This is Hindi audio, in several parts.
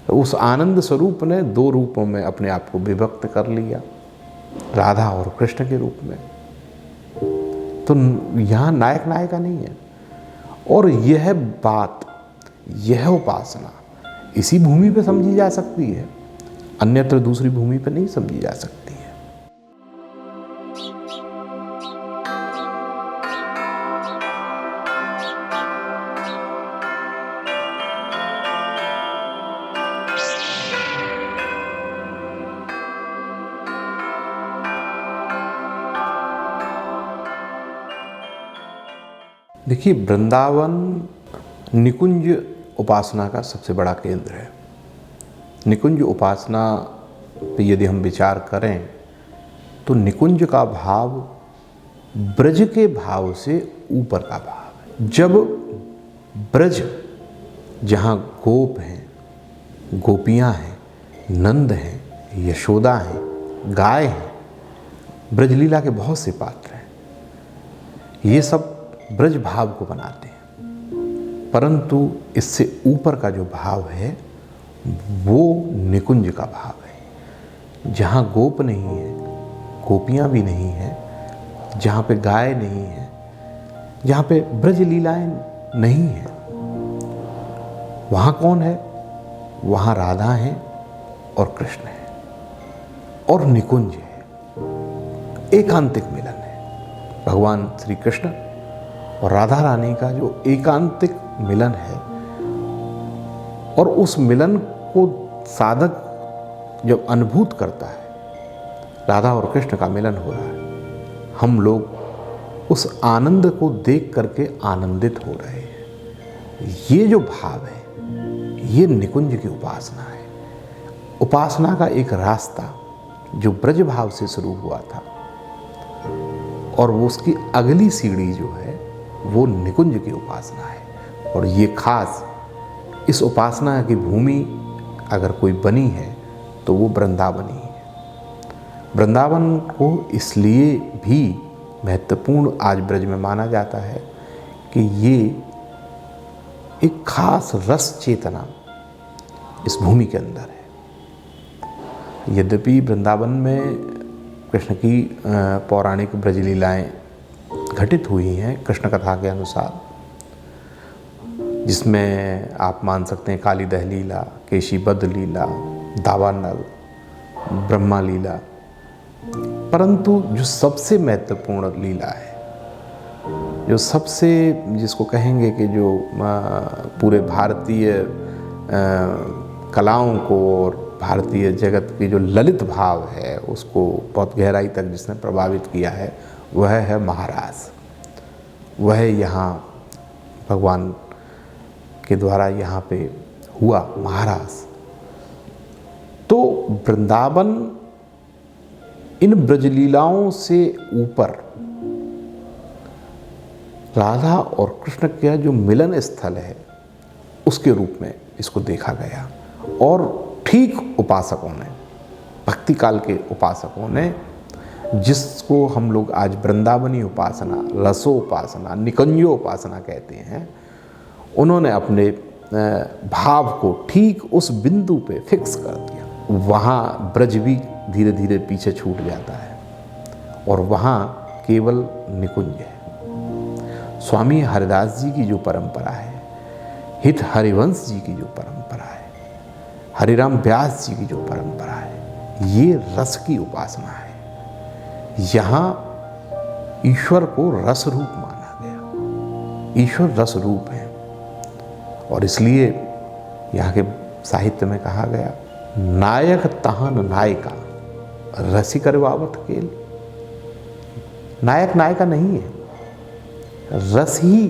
तो उस आनंद स्वरूप ने दो रूपों में अपने आप को विभक्त कर लिया, राधा और कृष्ण के रूप में। तो यहाँ नायक नायिका नहीं है। और यह बात, यह उपासना इसी भूमि पे समझी जा सकती है, अन्यत्र दूसरी भूमि पे नहीं समझी जा सकती है। देखिए, वृंदावन निकुंज उपासना का सबसे बड़ा केंद्र है। निकुंज उपासना पे यदि हम विचार करें तो निकुंज का भाव ब्रज के भाव से ऊपर का भाव है। जब ब्रज, जहाँ गोप हैं, गोपियाँ हैं, नंद हैं, यशोदा हैं, गाय हैं, ब्रजलीला के बहुत से पात्र हैं, ये सब ब्रज भाव को बनाते हैं। परंतु इससे ऊपर का जो भाव है वो निकुंज का भाव है, जहाँ गोप नहीं है, गोपियाँ भी नहीं हैं, जहाँ पे गाय नहीं है, जहाँ पे ब्रज लीलाएं नहीं है। वहाँ कौन है? वहाँ राधा है और कृष्ण है और निकुंज है, एकांतिक मिलन है। भगवान श्री कृष्ण और राधा रानी का जो एकांतिक मिलन है, और उस मिलन को साधक जब अनुभूत करता है, राधा और कृष्ण का मिलन हो रहा है, हम लोग उस आनंद को देख करके आनंदित हो रहे हैं। ये जो भाव है, ये निकुंज की उपासना है। उपासना का एक रास्ता जो ब्रज भाव से शुरू हुआ था, और वो उसकी अगली सीढ़ी जो है वो निकुंज की उपासना है। और ये खास इस उपासना की भूमि अगर कोई बनी है तो वो वृंदावनी है। वृंदावन को इसलिए भी महत्वपूर्ण आज ब्रज में माना जाता है कि ये एक खास रस चेतना इस भूमि के अंदर है। यद्यपि वृंदावन में कृष्ण की पौराणिक ब्रजलीलाएं घटित हुई हैं कृष्ण कथा के अनुसार, जिसमें आप मान सकते हैं काली दह लीला, केशीबद्ध लीला, दावानल, ब्रह्मा लीला। परंतु जो सबसे महत्वपूर्ण लीला है, जो सबसे, जिसको कहेंगे कि जो पूरे भारतीय कलाओं को और भारतीय जगत की जो ललित भाव है उसको बहुत गहराई तक जिसने प्रभावित किया है, वह है महारास। वह यहाँ भगवान के द्वारा यहाँ पे हुआ महारास। तो वृंदावन इन ब्रजलीलाओं से ऊपर राधा और कृष्ण का जो मिलन स्थल है उसके रूप में इसको देखा गया। और ठीक उपासकों ने, भक्ति काल के उपासकों ने, जिसको हम लोग आज वृंदावनी उपासना, रसोपासना, निकुंजोपासना कहते हैं, उन्होंने अपने भाव को ठीक उस बिंदु पे फिक्स कर दिया। वहाँ ब्रज भी धीरे धीरे पीछे छूट जाता है और वहाँ केवल निकुंज है। स्वामी हरिदास जी की जो परंपरा है, हित हरिवंश जी की जो परंपरा है, हरिराम व्यास जी की जो परंपरा है, ये रस की उपासना है। यहाँ ईश्वर को रस रूप माना गया। ईश्वर रस रूप है और इसलिए यहाँ के साहित्य में कहा गया, नायक तहन नायिका रसी करवावत केल। नायक नायिका नहीं है, रस ही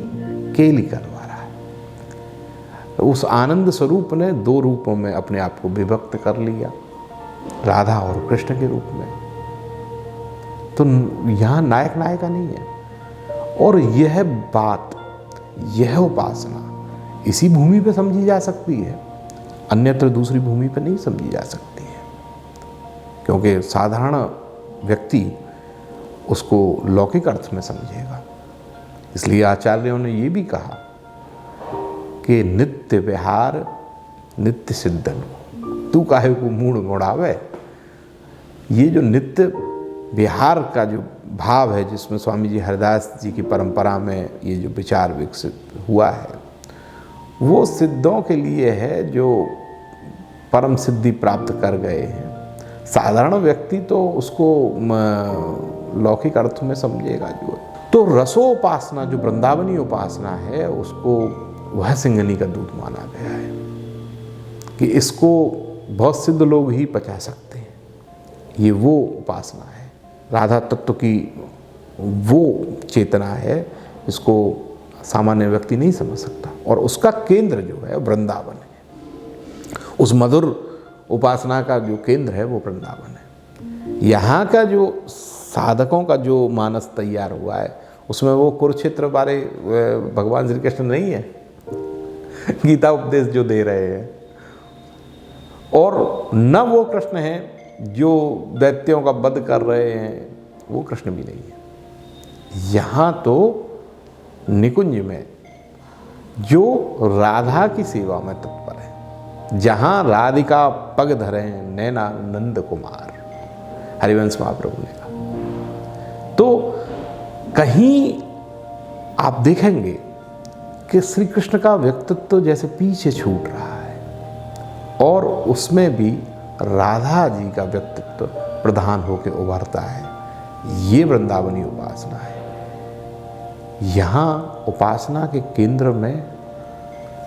केली करवा रहा है। उस आनंद स्वरूप ने दो रूपों में अपने आप को विभक्त कर लिया, राधा और कृष्ण के रूप में। तो यहाँ नायक नायिका नहीं है। और यह बात, यह उपासना इसी भूमि पे समझी जा सकती है, अन्यत्र दूसरी भूमि पे नहीं समझी जा सकती है। क्योंकि साधारण व्यक्ति उसको लौकिक अर्थ में समझेगा। इसलिए आचार्यों ने ये भी कहा कि नित्य विहार नित्य सिद्धन, तू काहे को मूड मोड़ावे। ये जो नित्य विहार का जो भाव है, जिसमें स्वामी जी हरिदास जी की परंपरा में ये जो विचार विकसित हुआ है, वो सिद्धों के लिए है जो परम सिद्धि प्राप्त कर गए हैं। साधारण व्यक्ति तो उसको लौकिक अर्थ में समझेगा जो। तो रसोपासना जो वृंदावनी उपासना है, उसको वह सिंघनी का दूध माना गया है कि इसको बहुत सिद्ध लोग ही पचा सकते हैं। ये वो उपासना है, राधा तत्व की वो चेतना है, इसको सामान्य व्यक्ति नहीं समझ सकता। और उसका केंद्र जो है वृंदावन है। उस मधुर उपासना का जो केंद्र है वो वृंदावन है। यहाँ का जो साधकों का जो मानस तैयार हुआ है, उसमें वो कुरुक्षेत्र वाले भगवान श्री कृष्ण नहीं है, गीता उपदेश जो दे रहे हैं, और न वो कृष्ण है जो दैत्यों का वध कर रहे हैं, वो कृष्ण भी नहीं है। यहाँ तो निकुंज में जो राधा की सेवा में तत्पर है, जहाँ राधिका पग धरे नैना नंद कुमार, हरिवंश महाप्रभु ने कहा। तो कहीं आप देखेंगे कि श्री कृष्ण का व्यक्तित्व जैसे पीछे छूट रहा है, और उसमें भी राधा जी का व्यक्तित्व प्रधान होकर उभरता है। ये वृंदावनी उपासना है। यहाँ उपासना के केंद्र में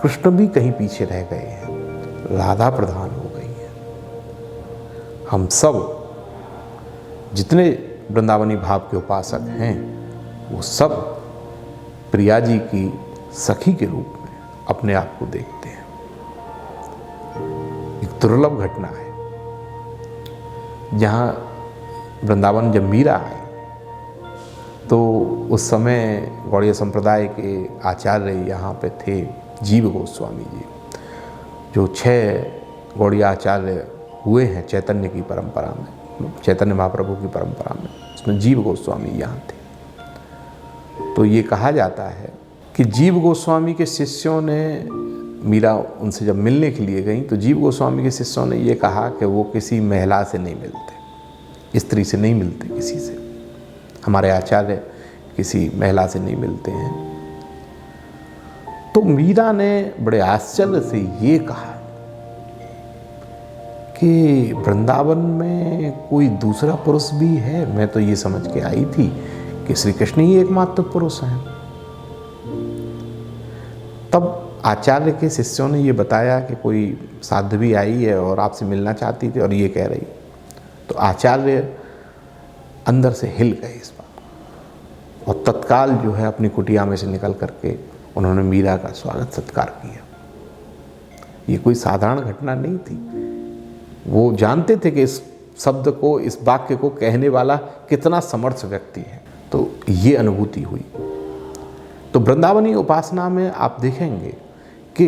कृष्ण भी कहीं पीछे रह गए हैं, राधा प्रधान हो गई है। हम सब जितने वृंदावनी भाव के उपासक हैं, वो सब प्रिया जी की सखी के रूप में अपने आप को देखते हैं। एक दुर्लभ घटना है, जहाँ वृंदावन जब मीरा आई, तो उस समय गौड़ीय संप्रदाय के आचार्य यहाँ पे थे जीव गोस्वामी जी, जो 6 गौड़ीय आचार्य हुए हैं चैतन्य की परंपरा में, चैतन्य महाप्रभु की परंपरा में। उसमें जीव गोस्वामी यहाँ थे। तो ये कहा जाता है कि जीव गोस्वामी के शिष्यों ने, मीरा उनसे जब मिलने के लिए गई, तो जीव गोस्वामी के शिष्यों ने ये कहा कि वो किसी महिला से नहीं मिलते, स्त्री से नहीं मिलते, किसी से, हमारे आचार्य किसी महिला से नहीं मिलते हैं। तो मीरा ने बड़े आश्चर्य से ये कहा कि वृंदावन में कोई दूसरा पुरुष भी है। मैं तो ये समझ के आई थी कि श्री कृष्ण ही एकमात्र पुरुष हैं। तब आचार्य के शिष्यों ने ये बताया कि कोई साध्वी आई है और आपसे मिलना चाहती थी, और ये कह रही। तो आचार्य अंदर से हिल गए इस बात, और तत्काल जो है अपनी कुटिया में से निकल करके उन्होंने मीरा का स्वागत सत्कार किया। ये कोई साधारण घटना नहीं थी। वो जानते थे कि इस शब्द को, इस वाक्य को कहने वाला कितना समर्थ व्यक्ति है। तो ये अनुभूति हुई। तो वृंदावनी उपासना में आप देखेंगे कि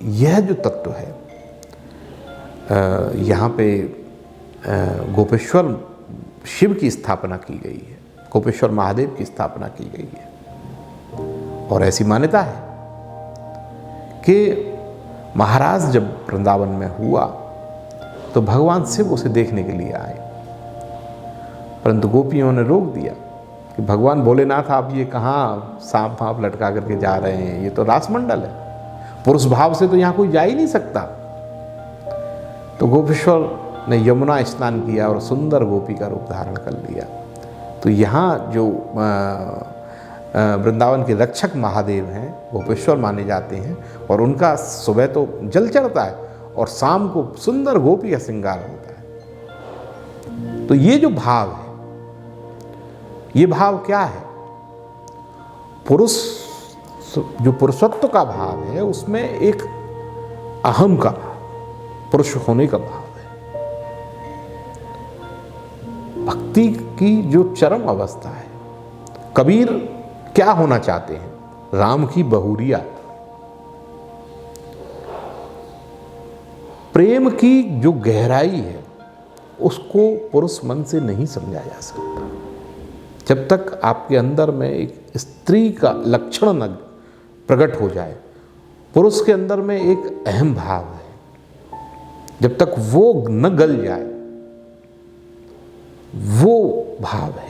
यह जो तत्व है, यहाँ पे गोपेश्वर शिव की स्थापना की गई है, गोपेश्वर महादेव की स्थापना की गई है। और ऐसी मान्यता है कि महाराज जब वृंदावन में हुआ तो भगवान शिव उसे देखने के लिए आए, परंतु गोपियों ने रोक दिया कि भगवान भोलेनाथ, आप ये कहाँ सांप भाप लटका करके जा रहे हैं, ये तो रासमंडल है, पुरुष भाव से तो यहाँ कोई जा ही नहीं सकता। तो गोपेश्वर ने यमुना स्नान किया और सुंदर गोपी का रूप धारण कर लिया। तो यहाँ जो वृंदावन के रक्षक महादेव हैं, गोपेश्वर माने जाते हैं, और उनका सुबह तो जल चढ़ता है और शाम को सुंदर गोपी का श्रृंगार होता है। तो ये जो भाव है, ये भाव क्या है? पुरुष, जो पुरुषत्व का भाव है, उसमें एक अहम का भाव, पुरुष होने का भाव है। भक्ति की जो चरम अवस्था है, कबीर क्या होना चाहते हैं? राम की बहुरिया। प्रेम की जो गहराई है, उसको पुरुष मन से नहीं समझा जा सकता। जब तक आपके अंदर में एक स्त्री का लक्षण न प्रकट हो जाए। पुरुष के अंदर में एक अहम भाव है, जब तक वो न गल जाए, वो भाव है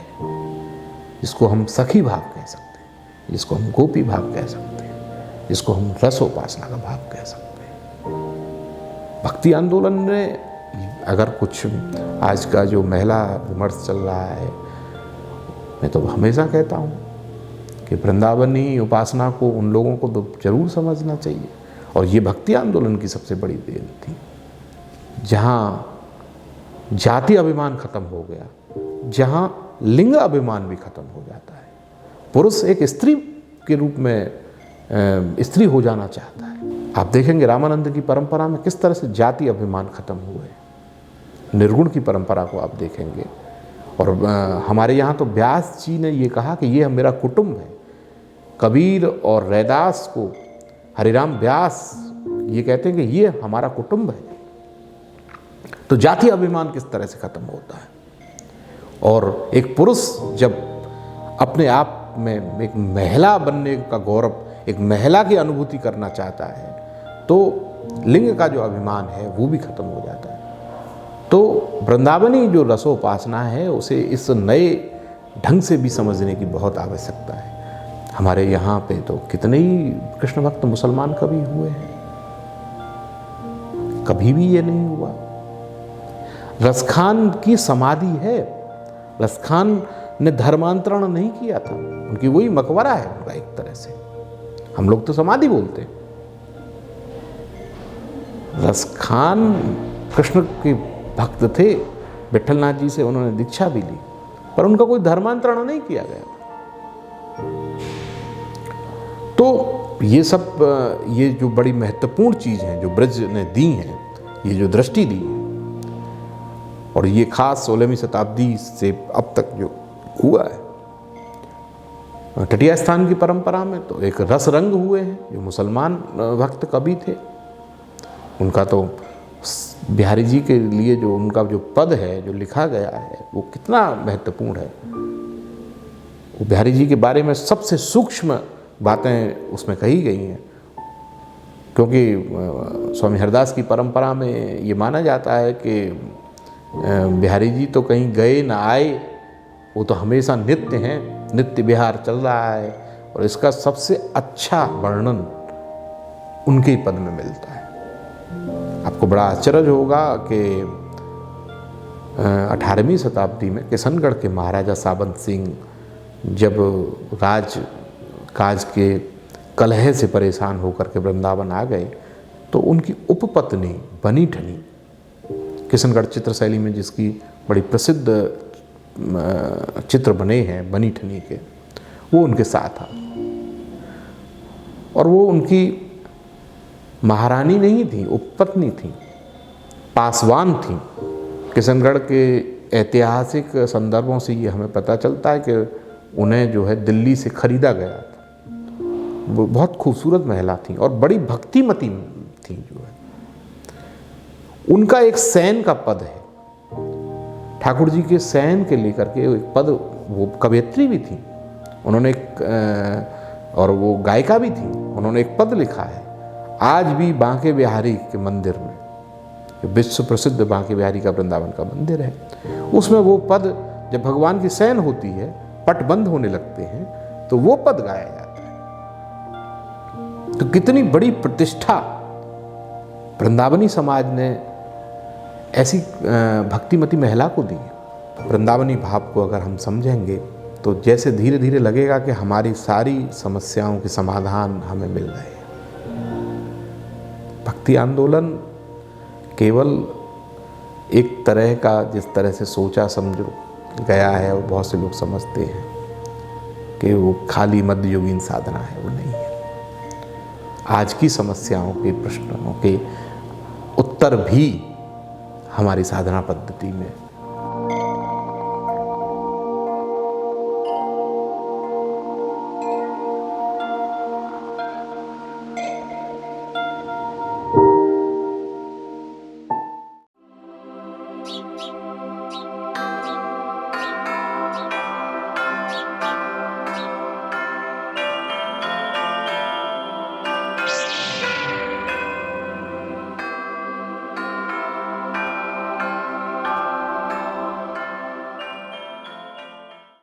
जिसको हम सखी भाव कह सकते हैं, जिसको हम गोपी भाव कह सकते हैं, जिसको हम रसोपासना का भाव कह सकते हैं। भक्ति आंदोलन ने अगर कुछ आज का जो महिला विमर्श चल रहा है, मैं तो हमेशा कहता हूँ कि वृंदावनी उपासना को उन लोगों को तो जरूर समझना चाहिए। और ये भक्ति आंदोलन की सबसे बड़ी देन थी, जहाँ जाति अभिमान खत्म हो गया, जहाँ लिंग अभिमान भी खत्म हो जाता है। पुरुष एक स्त्री के रूप में स्त्री हो जाना चाहता है। आप देखेंगे रामानंद की परंपरा में किस तरह से जाति अभिमान खत्म हुए। निर्गुण की परंपरा को आप देखेंगे, और हमारे यहाँ तो व्यास जी ने ये कहा कि ये मेरा कुटुंब है। कबीर और रैदास को हरिराम व्यास ये कहते हैं कि ये हमारा कुटुंब है। तो जाति अभिमान किस तरह से खत्म होता है। और एक पुरुष जब अपने आप में एक महिला बनने का गौरव, एक महिला की अनुभूति करना चाहता है, तो लिंग का जो अभिमान है वो भी खत्म हो जाता है। तो वृंदावनी जो रसोपासना है उसे इस नए ढंग से भी समझने की बहुत आवश्यकता है। हमारे यहाँ पे तो कितने ही कृष्ण भक्त मुसलमान कभी हुए हैं, कभी भी ये नहीं हुआ। रसखान की समाधि है, रसखान ने धर्मांतरण नहीं किया था, उनकी वही मकबरा है उनका एक तरह से। हम लोग तो समाधि बोलते हैं। रसखान कृष्ण के भक्त थे, विठलनाथ जी से उन्होंने दीक्षा भी ली, पर उनका कोई धर्मांतरण नहीं किया गया। तो ये सब ये जो बड़ी महत्वपूर्ण चीज़ है जो ब्रज ने दी है, ये जो दृष्टि दी है, और ये खास 16वीं शताब्दी से अब तक जो हुआ है। टटिया स्थान की परंपरा में तो एक रस रंग हुए हैं जो मुसलमान भक्त कवि थे। उनका तो बिहारी जी के लिए जो उनका जो पद है जो लिखा गया है वो कितना महत्वपूर्ण है। वो बिहारी जी के बारे में सबसे सूक्ष्म बातें उसमें कही गई हैं, क्योंकि स्वामी हरदास की परंपरा में ये माना जाता है कि बिहारी जी तो कहीं गए ना आए, वो तो हमेशा नित्य हैं, नित्य विहार चल रहा है। और इसका सबसे अच्छा वर्णन उनके ही पद में मिलता है। आपको बड़ा आश्चर्य होगा कि 18वीं शताब्दी में किशनगढ़ के महाराजा साबंत सिंह जब राज काज के कलह से परेशान होकर के वृंदावन आ गए, तो उनकी उपपत्नी बनी ठनी, किशनगढ़ चित्र शैली में जिसकी बड़ी प्रसिद्ध चित्र बने हैं बनी ठनी के, वो उनके साथ आ। और वो उनकी महारानी नहीं थी, उपपत्नी थी, पासवान थी। किशनगढ़ के ऐतिहासिक संदर्भों से ये हमें पता चलता है कि उन्हें जो है दिल्ली से खरीदा गया था। वो बहुत खूबसूरत महिला थी और बड़ी भक्तिमती थी जो है। उनका एक सैन का पद है, ठाकुर जी के सैन के लेकर के एक पद, वो कवयित्री भी थी उन्होंने और वो गायिका भी थी। उन्होंने एक पद लिखा है, आज भी बांके बिहारी के मंदिर में, विश्व प्रसिद्ध बांके बिहारी का वृंदावन का मंदिर है, उसमें वो पद जब भगवान की सैन होती है, पट बंद होने लगते हैं, तो वो पद गाया जाता है। तो कितनी बड़ी प्रतिष्ठा वृंदावनी समाज ने ऐसी भक्तिमती महिला को दी। वृंदावनी भाव को अगर हम समझेंगे तो जैसे धीरे धीरे लगेगा कि हमारी सारी समस्याओं के समाधान हमें मिल रहे हैं। भक्ति आंदोलन केवल एक तरह का, जिस तरह से सोचा समझो गया है और बहुत से लोग समझते हैं कि वो खाली मध्ययुगीन साधना है, वो नहीं है। आज की समस्याओं के, प्रश्नों के उत्तर भी हमारी साधना पद्धति में